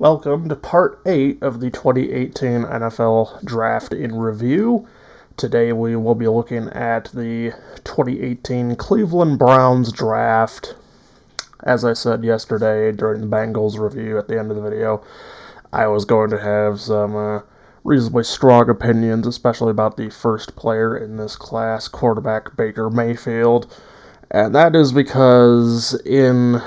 Welcome to part 8 of the 2018 NFL Draft in Review. Today we will be looking at the 2018 Cleveland Browns Draft. As I said yesterday during the Bengals review at the end of the video, I was going to have some reasonably strong opinions, especially about the first player in this class, quarterback Baker Mayfield. And that is because in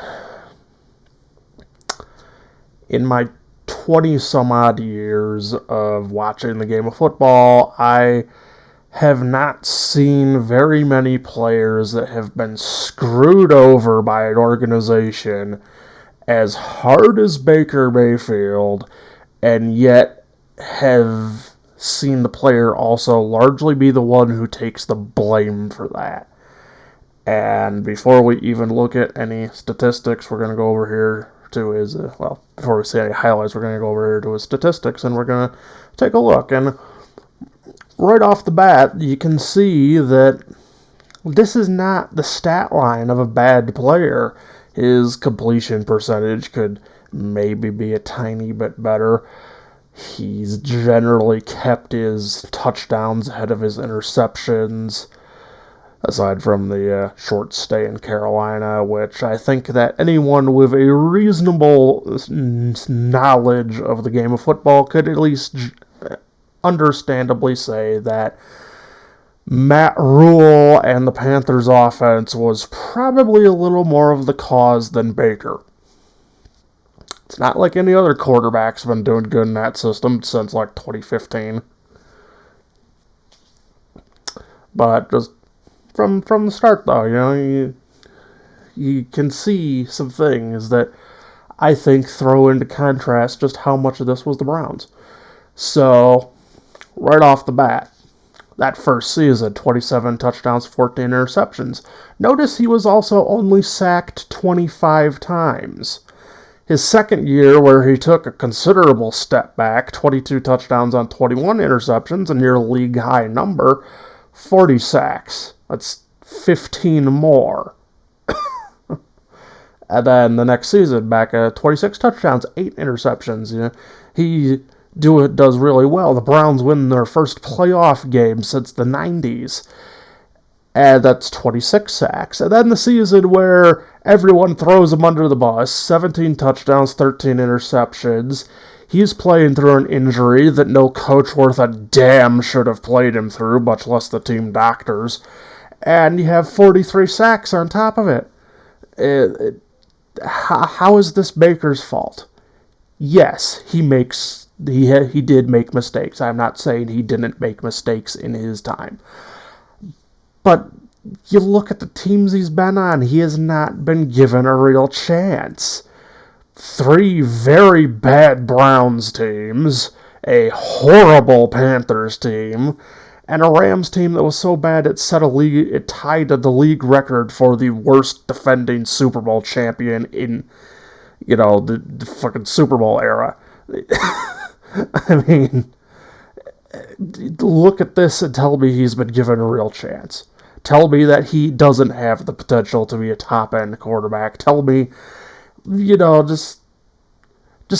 my 20-some-odd years of watching the game of football, I have not seen very many players that have been screwed over by an organization as hard as Baker Mayfield, and yet have seen the player also largely be the one who takes the blame for that. And before we even look at any statistics, we're going to go over here to his, before we see any highlights, we're going to go over here to his statistics, and we're going to take a look. And right off the bat, you can see that this is not the stat line of a bad player. His completion percentage could maybe be a tiny bit better. He's generally kept his touchdowns ahead of his interceptions, aside from the short stay in Carolina, which I think that anyone with a reasonable knowledge of the game of football could at least understandably say that Matt Rule and the Panthers' offense was probably a little more of the cause than Baker. It's not like any other quarterback's been doing good in that system since like 2015. But just from the start, though, you can see some things that I think throw into contrast just how much of this was the Browns. So, right off the bat, that first season, 27 touchdowns, 14 interceptions. Notice he was also only sacked 25 times. His second year, where he took a considerable step back, 22 touchdowns on 21 interceptions, a near league-high number, 40 sacks. That's 15 more. And then the next season, back at 26 touchdowns, 8 interceptions. He does really well. The Browns win their first playoff game since the 90s. And that's 26 sacks. And then the season where everyone throws him under the bus, 17 touchdowns, 13 interceptions. He's playing through an injury that no coach worth a damn should have played him through, much less the team doctors. And you have 43 sacks on top of it. How is this Baker's fault? Yes, he did make mistakes. I'm not saying he didn't make mistakes in his time. But you look at the teams he's been on, he has not been given a real chance. 3 very bad Browns teams, a horrible Panthers team, and a Rams team that was so bad it tied the league record for the worst defending Super Bowl champion in, the fucking Super Bowl era. I mean, look at this and tell me he's been given a real chance. Tell me that he doesn't have the potential to be a top-end quarterback. Tell me, just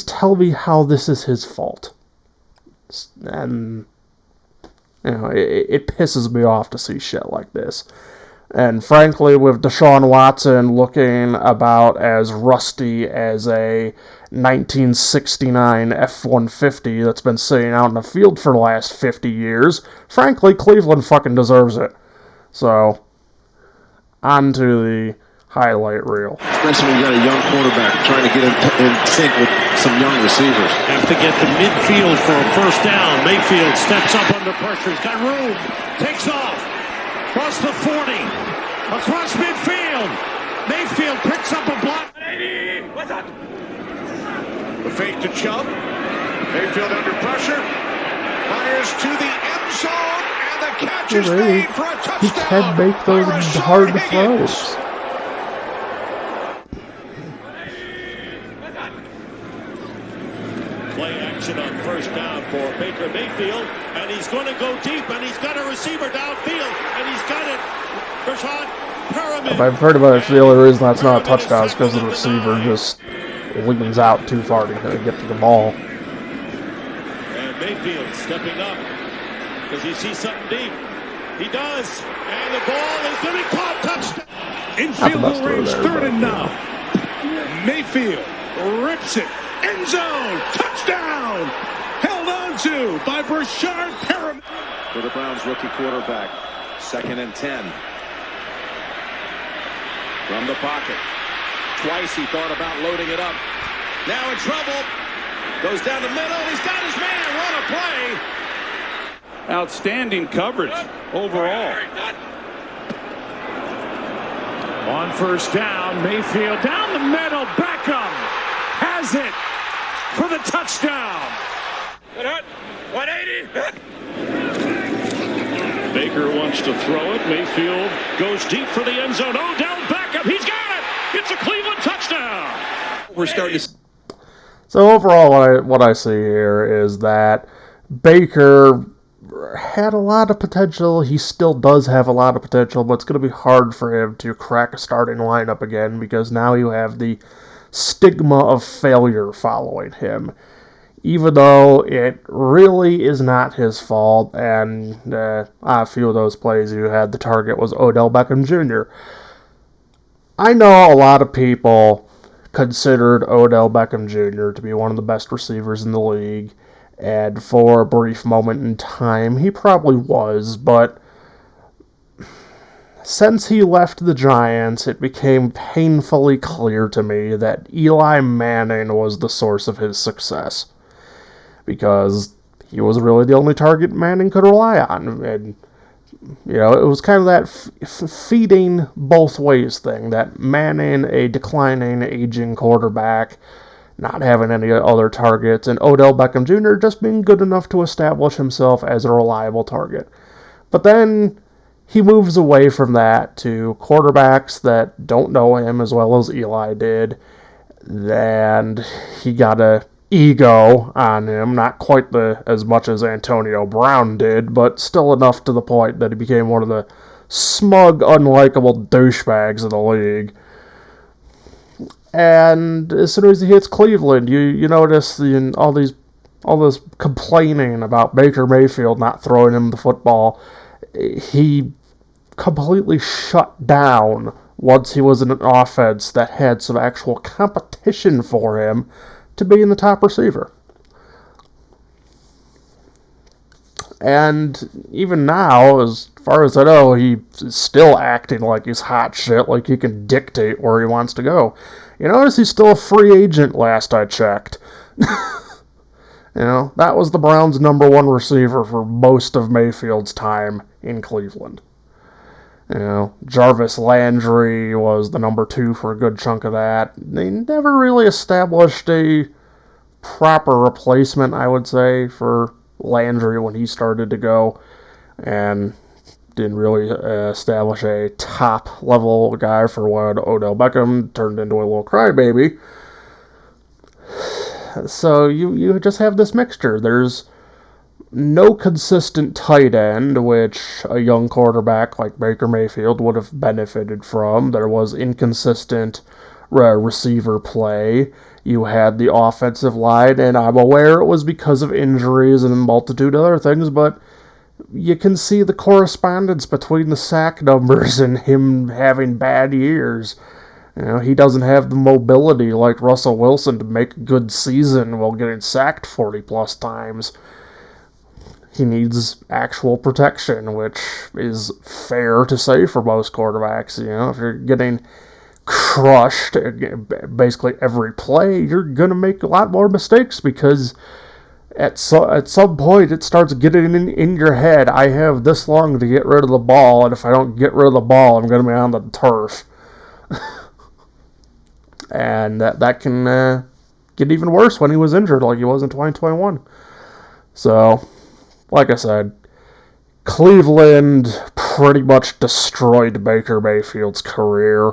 tell me how this is his fault. And, it pisses me off to see shit like this. And frankly, with Deshaun Watson looking about as rusty as a 1969 F-150 that's been sitting out in the field for the last 50 years, frankly, Cleveland fucking deserves it. So, on to the highlight reel. Especially when you got a young quarterback trying to get in sync with some young receivers. Have to get to midfield for a first down. Mayfield steps up under pressure. He's got room. Takes off. Across the 40. Across midfield. Mayfield picks up a block. The fake to Chubb. Mayfield under pressure. Fires to the end zone. And the catch is made for a touchdown. He can make those hard throws. Play action on first down for Baker Mayfield, and he's going to go deep, and he's got a receiver downfield, and he's got it. Rashad Perriman. I've heard about it. The only reason that's not a touchdown is because the receiver just leans out too far to get to the ball. And Mayfield stepping up. Does he see something deep? He does. And the ball is going to be caught. Touchdown. Infield goal range, third and now. Mayfield rips it. End zone. Touchdown. Held on to by Brashard Perriman. For the Browns rookie quarterback. 2nd and 10. From the pocket. Twice he thought about loading it up. Now in trouble. Goes down the middle. He's got his man. What a play. Outstanding coverage overall. On first down, Mayfield down the middle. Beckham has it for the touchdown. 180. Baker wants to throw it. Mayfield goes deep for the end zone. Odell Beckham, he's got it. It's a Cleveland touchdown. We're starting to... So overall, what I see here is that Baker had a lot of potential. He still does have a lot of potential, but it's going to be hard for him to crack a starting lineup again because now you have the stigma of failure following him. Even though it really is not his fault, and a few of those plays you had, the target was Odell Beckham Jr. I know a lot of people considered Odell Beckham Jr. to be one of the best receivers in the league, and for a brief moment in time, he probably was, but since he left the Giants, it became painfully clear to me that Eli Manning was the source of his success, because he was really the only target Manning could rely on, and it was kind of that feeding both ways thing, that Manning, a declining, aging quarterback, not having any other targets, and Odell Beckham Jr. just being good enough to establish himself as a reliable target. But then he moves away from that to quarterbacks that don't know him as well as Eli did, and he got a ego on him, not quite as much as Antonio Brown did, but still enough to the point that he became one of the smug, unlikable douchebags of the league. And as soon as he hits Cleveland, you notice all this complaining about Baker Mayfield not throwing him the football. He completely shut down once he was in an offense that had some actual competition for him to be in the top receiver. And even now, as far as I know, he's still acting like he's hot shit, like he can dictate where he wants to go. You notice he's still a free agent last I checked. That was the Browns' number one receiver for most of Mayfield's time in Cleveland. Jarvis Landry was the number 2 for a good chunk of that. They never really established a proper replacement, I would say, for Landry when he started to go, and didn't really establish a top-level guy for when Odell Beckham turned into a little crybaby. So you just have this mixture. There's no consistent tight end, which a young quarterback like Baker Mayfield would have benefited from. There was inconsistent receiver play. You had the offensive line, and I'm aware it was because of injuries and a multitude of other things, but you can see the correspondence between the sack numbers and him having bad years. He doesn't have the mobility like Russell Wilson to make a good season while getting sacked 40-plus times. He needs actual protection, which is fair to say for most quarterbacks. If you're getting crushed basically every play, you're going to make a lot more mistakes because at some point it starts getting in your head, I have this long to get rid of the ball, and if I don't get rid of the ball, I'm going to be on the turf. And that can get even worse when he was injured like he was in 2021. So, like I said, Cleveland pretty much destroyed Baker Mayfield's career.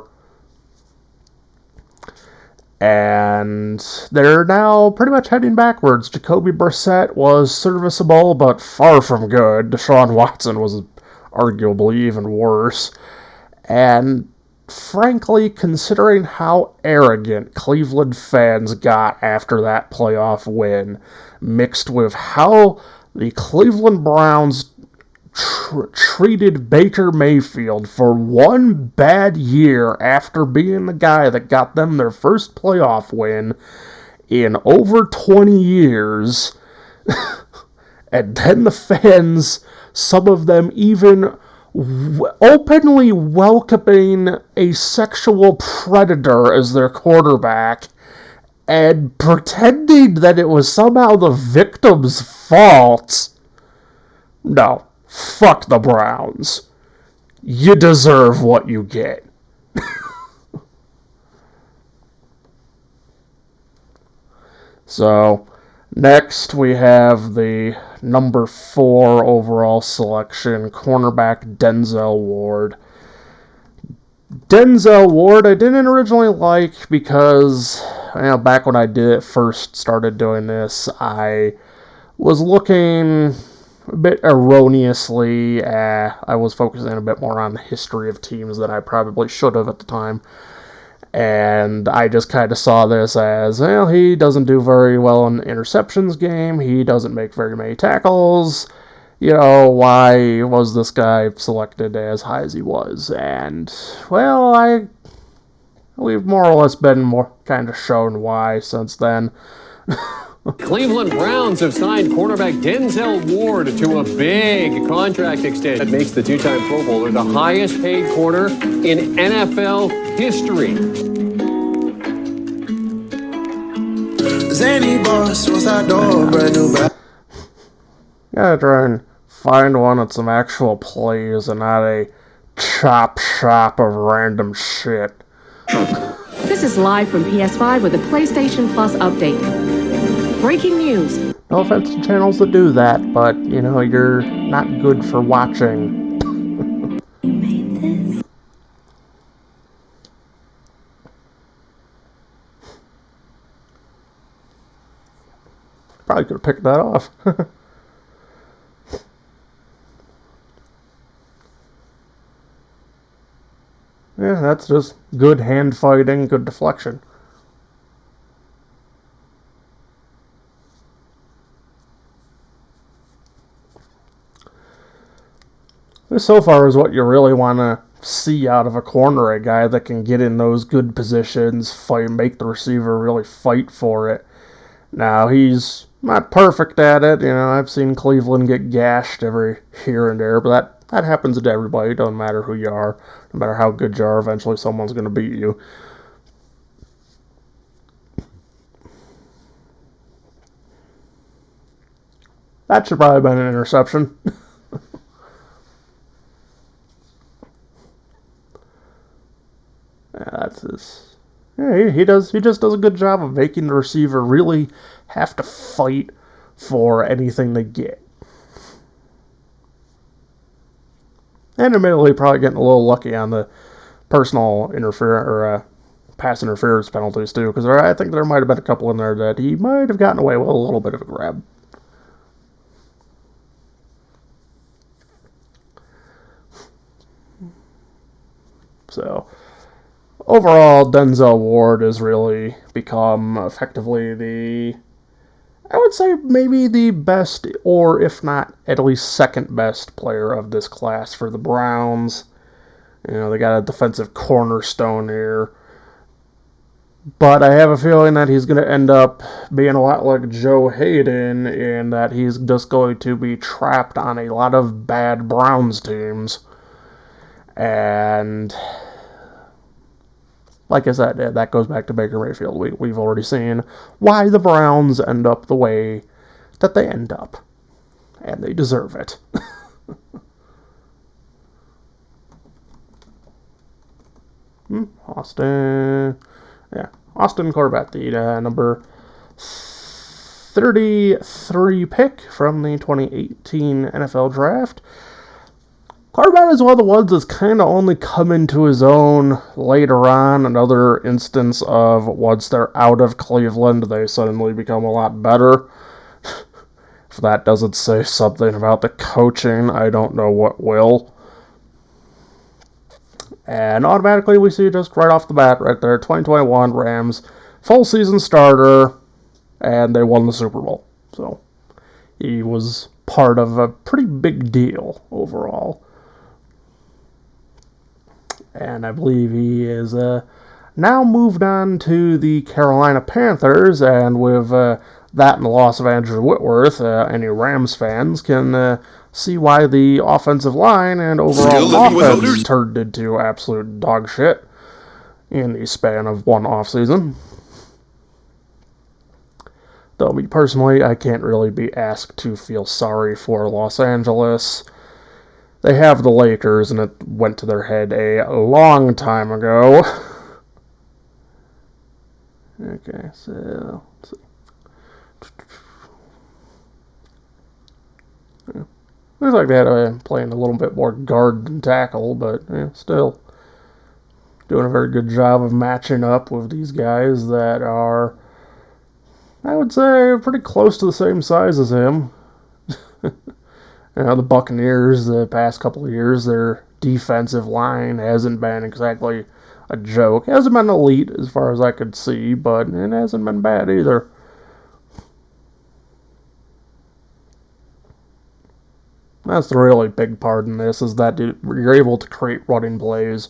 And they're now pretty much heading backwards. Jacoby Brissett was serviceable, but far from good. Deshaun Watson was arguably even worse. And frankly, considering how arrogant Cleveland fans got after that playoff win, mixed with how the Cleveland Browns treated Baker Mayfield for one bad year after being the guy that got them their first playoff win in over 20 years, and then the fans, some of them even openly welcoming a sexual predator as their quarterback and pretending that it was somehow the victim's fault. No, fuck the Browns. You deserve what you get. So, next we have the number 4 overall selection, cornerback Denzel Ward. Denzel Ward I didn't originally like because, back when I first started doing this, I was looking a bit erroneously. I was focusing a bit more on the history of teams than I probably should have at the time. And I just kind of saw this as, well, he doesn't do very well in the interceptions game. He doesn't make very many tackles. Why was this guy selected as high as he was? And, well, we've more or less been more kind of shown why since then. Cleveland Browns have signed cornerback Denzel Ward to a big contract extension that makes the two-time Pro Bowler the highest-paid corner in NFL history. Zany boss, what's that door, brand new back. Gotta try and find one with some actual plays and not a chop shop of random shit. This is live from PS5 with a PlayStation Plus update. Breaking news. No offense to channels that do that, but, you're not good for watching. You made this? Probably could have picked that off. Yeah, that's just good hand fighting, good deflection. This so far is what you really want to see out of a corner, a guy that can get in those good positions, fight, make the receiver really fight for it. Now, he's not perfect at it. I've seen Cleveland get gashed every here and there, but that happens to everybody. It doesn't matter who you are. No matter how good you are, eventually someone's going to beat you. That should probably have been an interception. That's his. Yeah, he just does a good job of making the receiver really have to fight for anything they get. And admittedly, probably getting a little lucky on the personal pass interference penalties too, because I think there might have been a couple in there that he might have gotten away with a little bit of a grab. So, overall, Denzel Ward has really become effectively I would say maybe the best, or if not, at least second best player of this class for the Browns. They got a defensive cornerstone here. But I have a feeling that he's going to end up being a lot like Joe Hayden in that he's just going to be trapped on a lot of bad Browns teams. And like I said, that goes back to Baker Mayfield. We've already seen why the Browns end up the way that they end up. And they deserve it. Austin Corbett, the number 33 pick from the 2018 NFL Draft. Corbett is one of the ones that's kind of only come into his own later on. Another instance of once they're out of Cleveland, they suddenly become a lot better. If that doesn't say something about the coaching, I don't know what will. And automatically we see just right off the bat right there, 2021 Rams, full season starter, and they won the Super Bowl. So he was part of a pretty big deal overall. And I believe he is now moved on to the Carolina Panthers, and with that and the loss of Andrew Whitworth, any Rams fans can see why the offensive line and overall offense turned into absolute dog shit in the span of one offseason. Though me personally, I can't really be asked to feel sorry for Los Angeles. They have the Lakers, and it went to their head a long time ago. Okay, so let's see. Yeah. Looks like they had playing a little bit more guard than tackle, but still doing a very good job of matching up with these guys that are, I would say, pretty close to the same size as him. The Buccaneers, the past couple of years, their defensive line hasn't been exactly a joke. It hasn't been elite as far as I could see, but it hasn't been bad either. That's the really big part in this, is that you're able to create running plays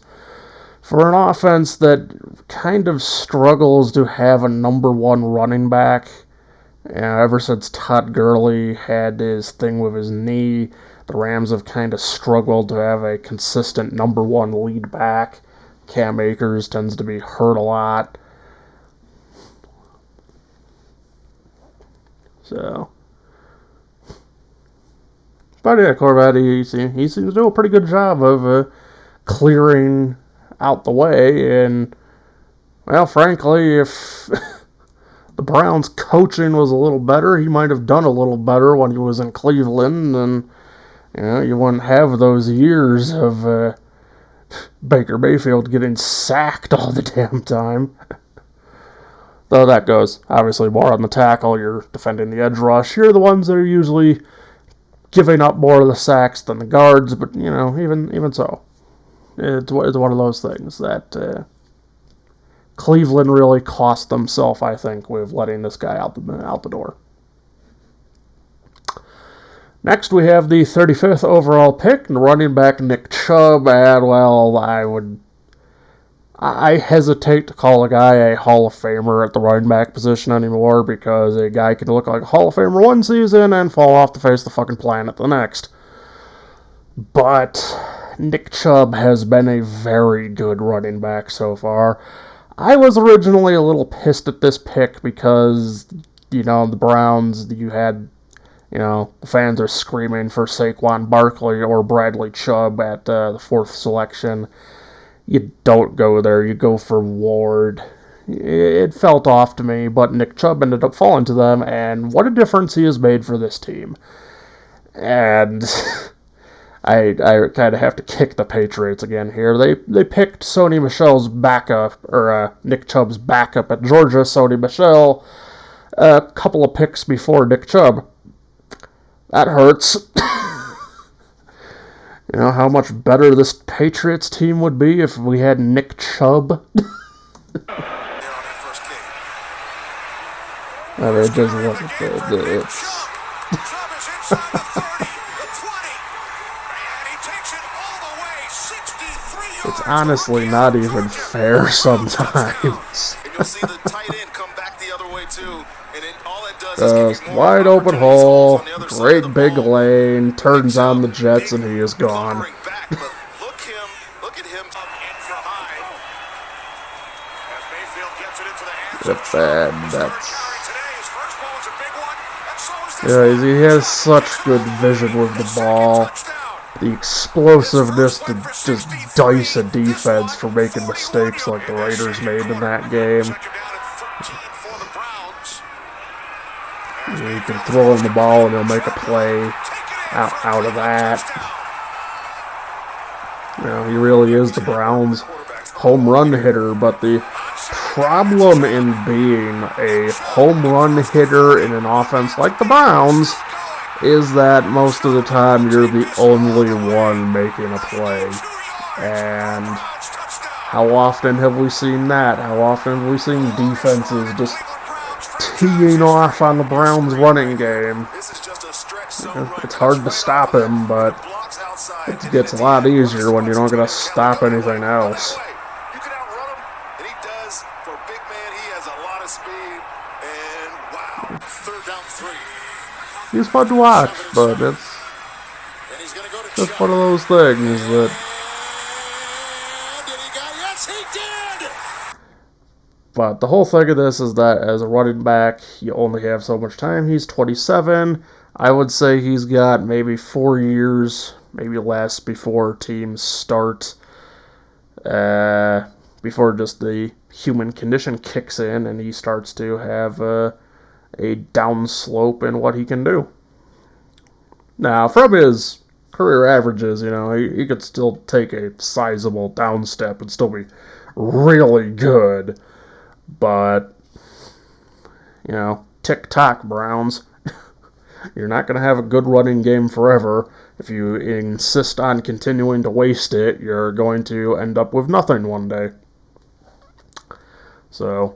for an offense that kind of struggles to have a number one running back. Ever since Todd Gurley had his thing with his knee, the Rams have kind of struggled to have a consistent number one lead back. Cam Akers tends to be hurt a lot. So, but yeah, Corvette, he seems to do a pretty good job of clearing out the way. And, well, frankly, if the Browns' coaching was a little better, he might have done a little better when he was in Cleveland, and you wouldn't have those years of Baker Mayfield getting sacked all the damn time. Though that goes obviously more on the tackle. You're defending the edge rush. You're the ones that are usually giving up more of the sacks than the guards, but even so, it's one of those things that Cleveland really cost themselves, I think, with letting this guy out the door. Next, we have the 35th overall pick, running back Nick Chubb. And, well, I hesitate to call a guy a Hall of Famer at the running back position anymore, because a guy can look like a Hall of Famer one season and fall off the face of the fucking planet the next. But Nick Chubb has been a very good running back so far. I was originally a little pissed at this pick because, the Browns, you had, the fans are screaming for Saquon Barkley or Bradley Chubb at the fourth selection. You don't go there, you go for Ward. It felt off to me, but Nick Chubb ended up falling to them, and what a difference he has made for this team. And I kind of have to kick the Patriots again here. They picked Sony Michel's backup, or Nick Chubb's backup at Georgia, Sony Michel, a couple of picks before Nick Chubb. That hurts. How much better this Patriots team would be if we had Nick Chubb. It just wasn't good. It's honestly not even fair sometimes. Just wide open hole, great big lane, turns on the Jets, and he is gone. He has such good vision with the ball. The explosiveness to just dice a defense for making mistakes like the Raiders made in that game. You can throw him the ball and he'll make a play out of that. He really is the Browns' home run hitter, but the problem in being a home run hitter in an offense like the Browns is that most of the time you're the only one making a play. And How often have we seen that? How often have we seen defenses just teeing off on the Browns' running game? It's hard to stop him, but it gets a lot easier when you don't get to stop anything else. You can outrun him, and he does. For a big man, he has a lot of speed. And wow, 3rd down 3. He's fun to watch, but it's just one of those things that. Yes, he did! But the whole thing of this is that as a running back, you only have so much time. He's 27. I would say he's got maybe 4 years, maybe less, before teams start, before just the human condition kicks in and he starts to have a downslope in what he can do. Now, from his career averages, he could still take a sizable downstep and still be really good. But, tick-tock, Browns. You're not going to have a good running game forever. If you insist on continuing to waste it, you're going to end up with nothing one day. So,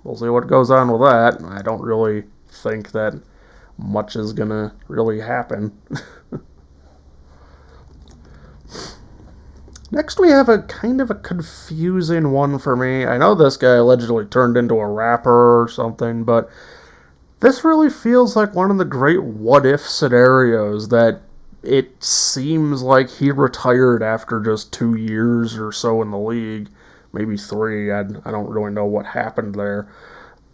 we'll see what goes on with that. I don't really think that much is going to really happen. Next, we have a kind of a confusing one for me. I know this guy allegedly turned into a rapper or something, but this really feels like one of the great what-if scenarios that it seems like he retired after just 2 years or so in the league. Maybe 3. I don't really know what happened there.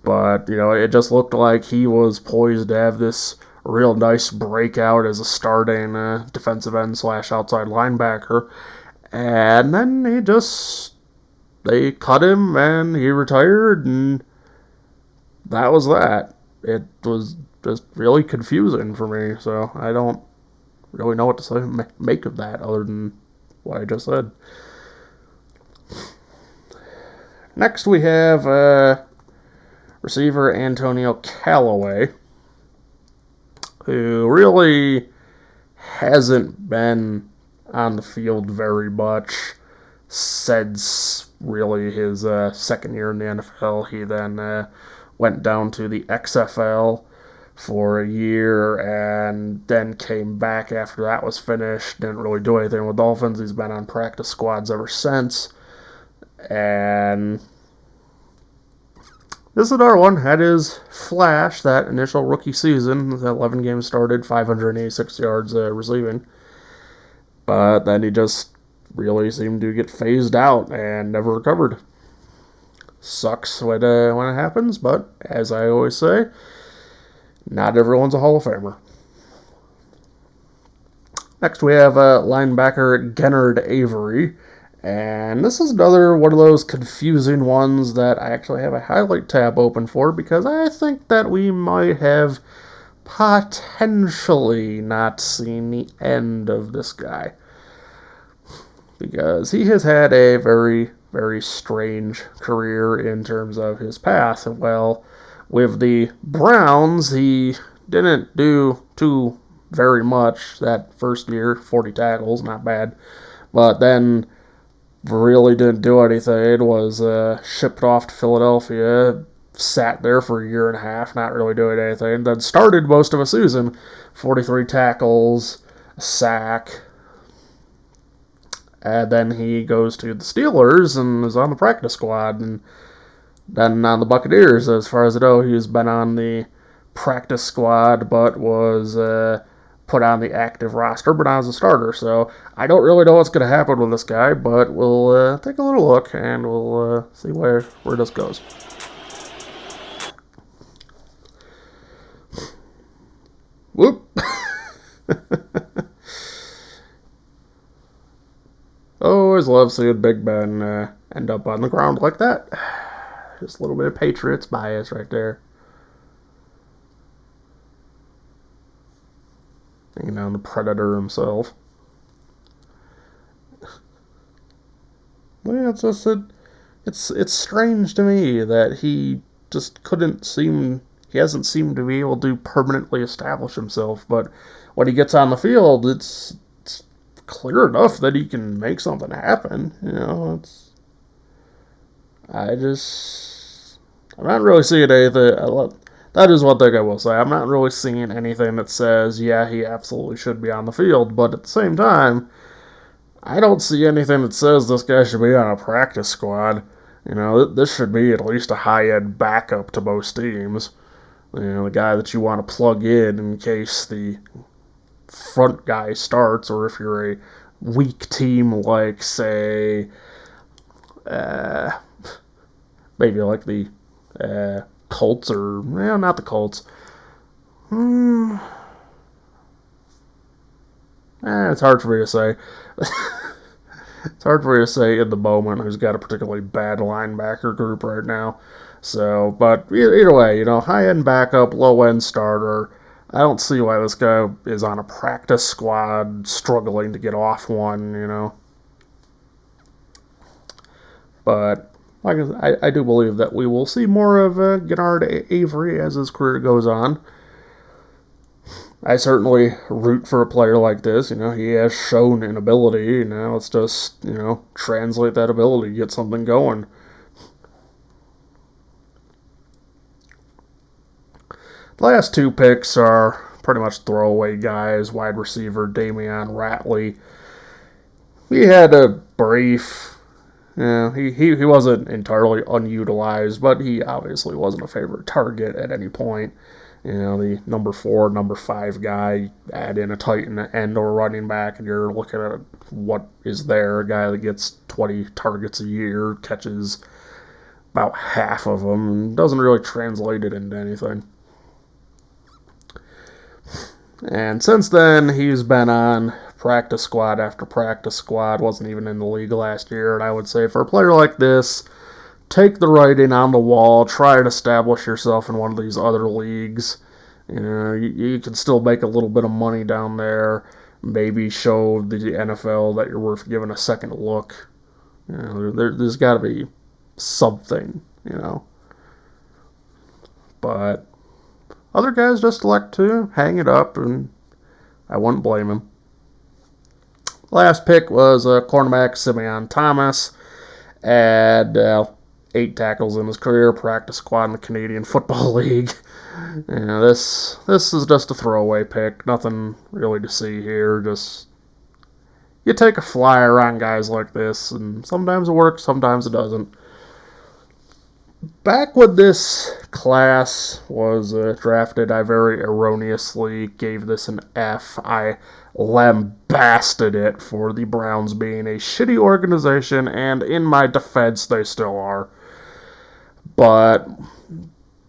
But, it just looked like he was poised to have this real nice breakout as a starting defensive end / outside linebacker. And then they cut him and he retired, and that was that. It was just really confusing for me, so I don't really know what to make of that other than what I just said. Next we have receiver Antonio Callaway, who really hasn't been on the field very much since really his second year in the NFL. He then went down to the XFL for a year and then came back after that was finished. Didn't really do anything with Dolphins. He's been on practice squads ever since. And this is another one. Had his flash that initial rookie season. 11 games started, 586 yards receiving. But then he just really seemed to get phased out and never recovered. Sucks when it happens, but as I always say, not everyone's a Hall of Famer. Next we have linebacker Gennard Avery, and this is another one of those confusing ones that I actually have a highlight tab open for because I think that we might have potentially not seen the end of this guy. Because he has had a very, very strange career in terms of his path. Well, with the Browns, he didn't do too very much that first year. 40 tackles, not bad. But then really didn't do anything. Was shipped off to Philadelphia, sat there for a year and a half, not really doing anything. Then started most of a season, 43 tackles, a sack. And then he goes to the Steelers and is on the practice squad. And then on the Buccaneers, as far as I know, he's been on the practice squad, but was put on the active roster, but not as a starter. So I don't really know what's going to happen with this guy, but we'll take a little look and we'll see where this goes. Whoop. Always love seeing Big Ben end up on the ground like that. Just a little bit of Patriots bias right there. The Predator himself. Well, yeah, it's strange to me that he just he hasn't seemed to be able to permanently establish himself, but when he gets on the field, it's clear enough that he can make something happen. I'm not really seeing anything. That is one thing I will say. I'm not really seeing anything that says, yeah, he absolutely should be on the field. But at the same time, I don't see anything that says this guy should be on a practice squad. This should be at least a high-end backup to most teams. The guy that you want to plug in case the front guy starts, or if you're a weak team like, say, maybe like the Colts, or not the Colts. It's hard for me to say. It's hard for me to say in the moment who's got a particularly bad linebacker group right now. So, but either way, high-end backup, low-end starter. I don't see why this guy is on a practice squad struggling to get off one, But like I do believe that we will see more of Genard Avery as his career goes on. I certainly root for a player like this. He has shown an ability. Let's just, translate that ability, get something going. The last two picks are pretty much throwaway guys. Wide receiver Damion Ratley. He had a brief... he wasn't entirely unutilized, but he obviously wasn't a favorite target at any point. The number 4, number 5 guy, add in a tight end or running back, and you're looking at what is there. A guy that gets 20 targets a year, catches about half of them, and doesn't really translate it into anything. And since then, he's been on practice squad after practice squad, wasn't even in the league last year, and I would say for a player like this, take the writing on the wall, try and establish yourself in one of these other leagues. You can still make a little bit of money down there, maybe show the NFL that you're worth giving a second look. There's got to be something, But other guys just elect to hang it up, and I wouldn't blame him. Last pick was cornerback Simeon Thomas. Had 8 tackles in his career, practice squad in the Canadian Football League. This is just a throwaway pick. Nothing really to see here. Just you take a flyer on guys like this, and sometimes it works, sometimes it doesn't. Back when this class was drafted, I very erroneously gave this an F. I lambasted it for the Browns being a shitty organization, and in my defense, they still are. But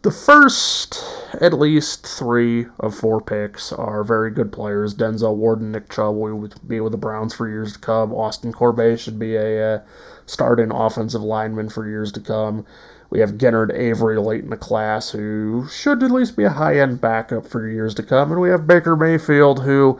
the first, at least 3 of 4 picks are very good players. Denzel Ward and Nick Chubb will be with the Browns for years to come. Austin Corbett should be a starting offensive lineman for years to come. We have Genard Avery late in the class, who should at least be a high-end backup for years to come. And we have Baker Mayfield, who,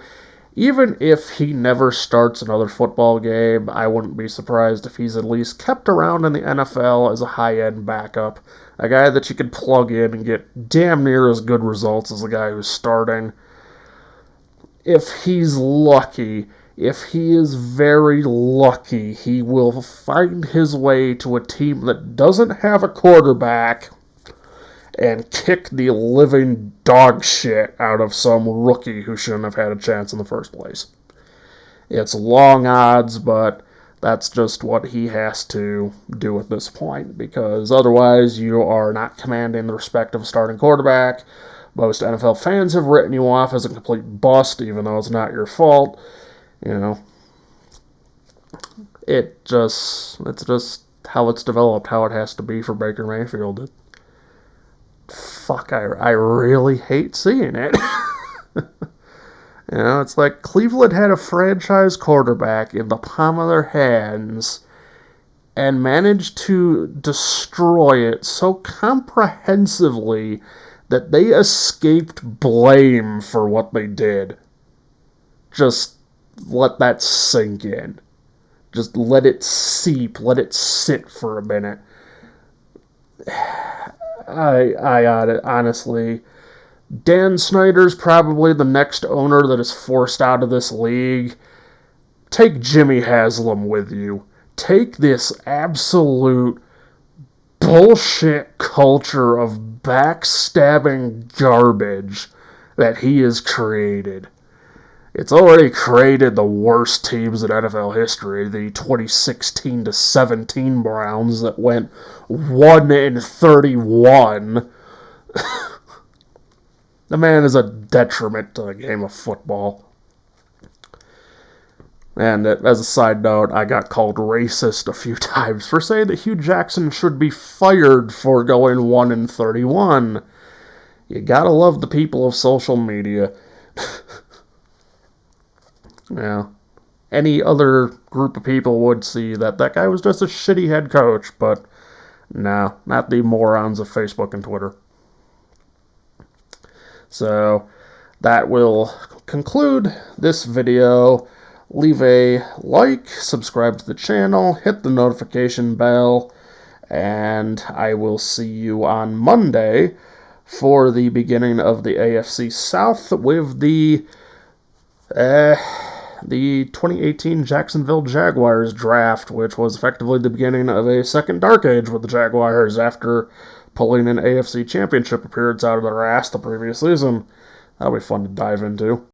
even if he never starts another football game, I wouldn't be surprised if he's at least kept around in the NFL as a high-end backup. A guy that you can plug in and get damn near as good results as the guy who's starting. If he's lucky, if he is very lucky, he will find his way to a team that doesn't have a quarterback and kick the living dog shit out of some rookie who shouldn't have had a chance in the first place. It's long odds, but that's just what he has to do at this point, because otherwise you are not commanding the respect of a starting quarterback. Most NFL fans have written you off as a complete bust, even though it's not your fault. It's just how it's developed, how it has to be for Baker Mayfield. I really hate seeing it. It's like Cleveland had a franchise quarterback in the palm of their hands and managed to destroy it so comprehensively that they escaped blame for what they did. Just let that sink in. Just let it seep, let it sit for a minute. I honestly, Dan Snyder's probably the next owner that is forced out of this league. Take Jimmy Haslam with you. Take this absolute bullshit culture of backstabbing garbage that he has created. It's already created the worst teams in NFL history, the 2016-17 Browns that went 1-31. The man is a detriment to the game of football. And as a side note, I got called racist a few times for saying that Hugh Jackson should be fired for going 1-31. You gotta love the people of social media. Yeah. Any other group of people would see that guy was just a shitty head coach, but no, not the morons of Facebook and Twitter. So, that will conclude this video. Leave a like, subscribe to the channel, hit the notification bell, and I will see you on Monday for the beginning of the AFC South with the 2018 Jacksonville Jaguars draft, which was effectively the beginning of a second dark age with the Jaguars after pulling an AFC Championship appearance out of their ass the previous season. That'll be fun to dive into.